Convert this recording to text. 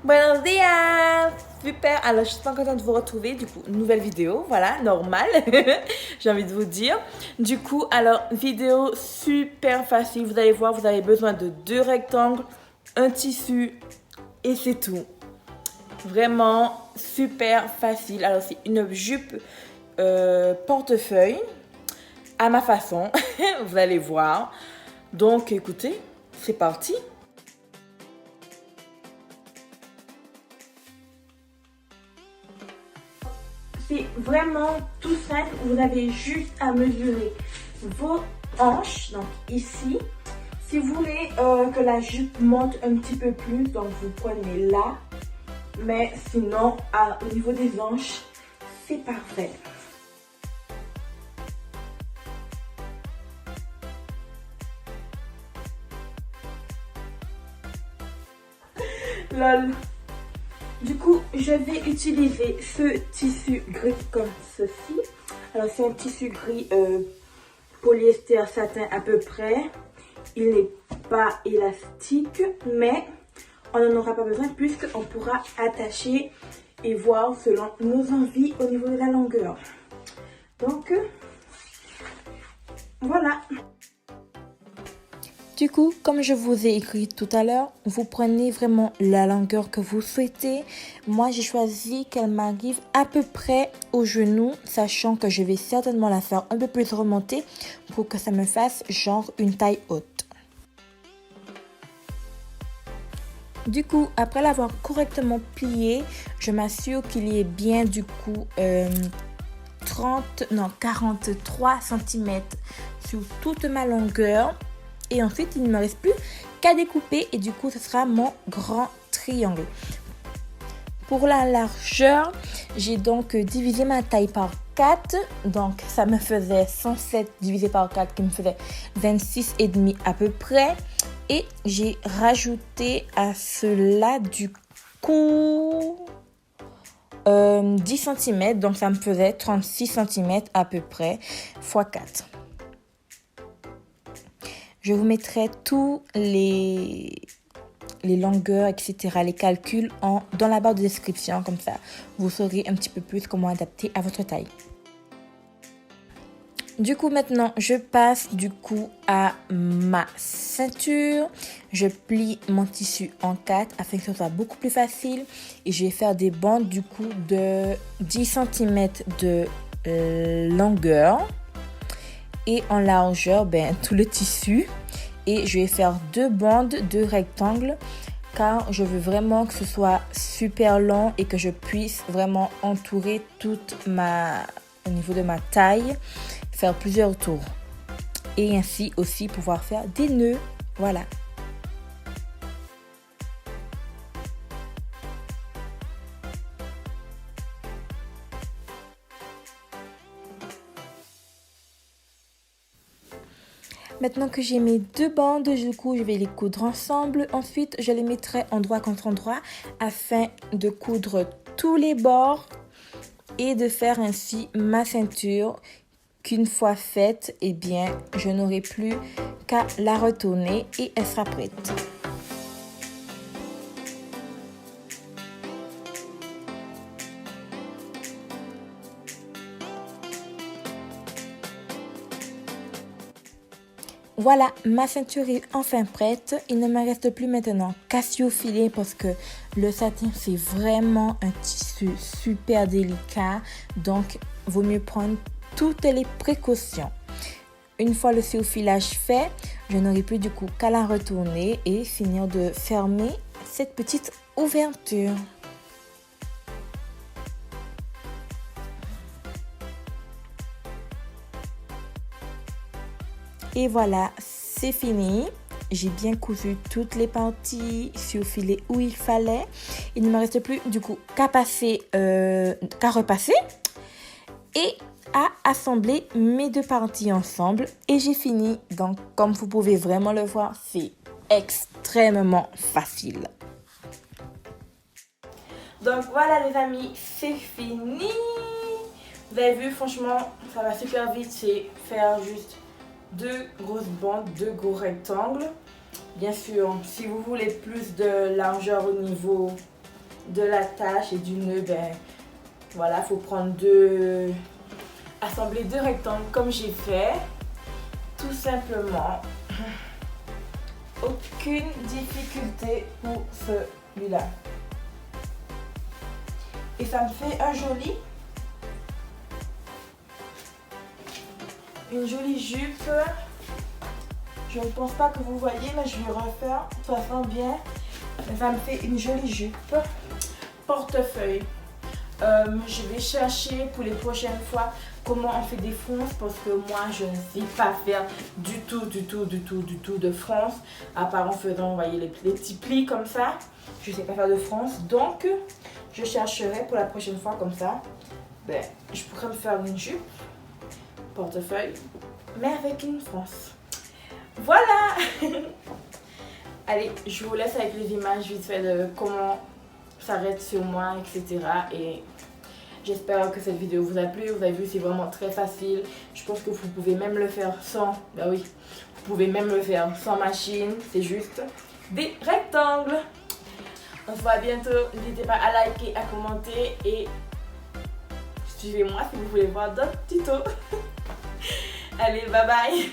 Buenos días! Super! Alors, je suis super contente de vous retrouver. Du coup, nouvelle vidéo, voilà, normal, j'ai envie de vous dire. Du coup, alors, vidéo super facile. Vous allez voir, vous avez besoin de 2 rectangles, un tissu et c'est tout. Vraiment super facile. Alors, c'est une jupe portefeuille à ma façon. Vous allez voir. Donc, écoutez, c'est parti. C'est vraiment tout simple. Vous avez juste à mesurer vos hanches, donc ici. Si vous voulez que la jupe monte un petit peu plus, donc vous prenez là. Mais sinon, au niveau des hanches, c'est parfait. Lol. Du coup, je vais utiliser ce tissu gris comme ceci. Alors, c'est un tissu gris polyester satin à peu près. Il n'est pas élastique, mais on n'en aura pas besoin puisqu'on pourra attacher et voir selon nos envies au niveau de la longueur. Donc, voilà. Du coup, comme je vous ai écrit tout à l'heure, vous prenez vraiment la longueur que vous souhaitez. Moi, j'ai choisi qu'elle m'arrive à peu près au genou, sachant que je vais certainement la faire un peu plus remonter pour que ça me fasse genre une taille haute. Du coup, après l'avoir correctement plié, je m'assure qu'il y ait bien du coup 43 cm sur toute ma longueur. Et ensuite, il ne me reste plus qu'à découper et du coup, ce sera mon grand triangle. Pour la largeur, j'ai donc divisé ma taille par 4. Donc, ça me faisait 107 divisé par 4 qui me faisait 26,5 à peu près. Et j'ai rajouté à cela du coup 10 cm. Donc, ça me faisait 36 cm à peu près x 4. Je vous mettrai tous les longueurs, etc., les calculs dans la barre de description. Comme ça, vous saurez un petit peu plus comment adapter à votre taille. Du coup, maintenant, je passe du coup à ma ceinture. Je plie mon tissu en 4 afin que ce soit beaucoup plus facile. Et je vais faire des bandes du coup de 10 cm de longueur. Et en largeur, tout le tissu. Et je vais faire 2 bandes de rectangles car je veux vraiment que ce soit super long et que je puisse vraiment entourer au niveau de ma taille, faire plusieurs tours. Et ainsi aussi pouvoir faire des nœuds. Voilà. Maintenant que j'ai mes 2 bandes, du coup, je vais les coudre ensemble. Ensuite, je les mettrai endroit contre endroit afin de coudre tous les bords et de faire ainsi ma ceinture qu'une fois faite, je n'aurai plus qu'à la retourner et elle sera prête. Voilà, ma ceinture est enfin prête. Il ne me reste plus maintenant qu'à s'y filer parce que le satin, c'est vraiment un tissu super délicat. Donc, vaut mieux prendre toutes les précautions. Une fois le filage fait, je n'aurai plus du coup qu'à la retourner et finir de fermer cette petite ouverture. Et voilà, c'est fini. J'ai bien cousu toutes les parties surfilées où il fallait. Il ne me reste plus du coup qu'à repasser et à assembler mes 2 parties ensemble. Et j'ai fini. Donc, comme vous pouvez vraiment le voir, c'est extrêmement facile. Donc voilà les amis, c'est fini. Vous avez vu, franchement, ça va super vite. C'est faire juste 2 grosses bandes, 2 gros rectangles. Bien sûr, si vous voulez plus de largeur au niveau de l'attache et du nœud, ben voilà, faut prendre assembler 2 rectangles comme j'ai fait, tout simplement. Aucune difficulté pour celui-là. Et ça me fait une jolie jupe. Je ne pense pas que vous voyez, mais je vais refaire de toute façon bien. Ça me fait une jolie jupe. Portefeuille. Je vais chercher pour les prochaines fois comment on fait des fronces parce que moi je ne sais pas faire du tout de fronce, à part en faisant, vous voyez, les petits plis comme ça. Je ne sais pas faire de fronce, donc je chercherai pour la prochaine fois comme ça. Ben, je pourrais me faire une jupe, portefeuille, mais avec une fronce. Voilà. Allez, je vous laisse avec les images vite fait de comment ça reste sur moi, etc. Et j'espère que cette vidéo vous a plu. Vous avez vu, c'est vraiment très facile. Je pense que vous pouvez même le faire sans... Ben oui, vous pouvez même le faire sans machine. C'est juste des rectangles. On se voit bientôt. N'hésitez pas à liker, à commenter et suivez-moi si vous voulez voir d'autres tutos. Allez, bye bye.